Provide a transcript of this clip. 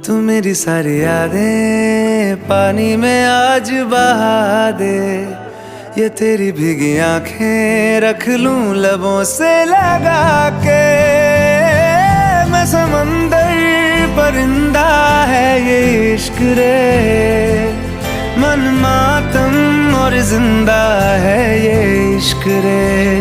तू मेरी सारी यादें पानी में आज बहा दे। ये तेरी भीगी आंखें रख लूं लबों से लगा के। मैं समंदर परिंदा है ये इश्क रे, मन मातम और जिंदा है ये इश्क रे।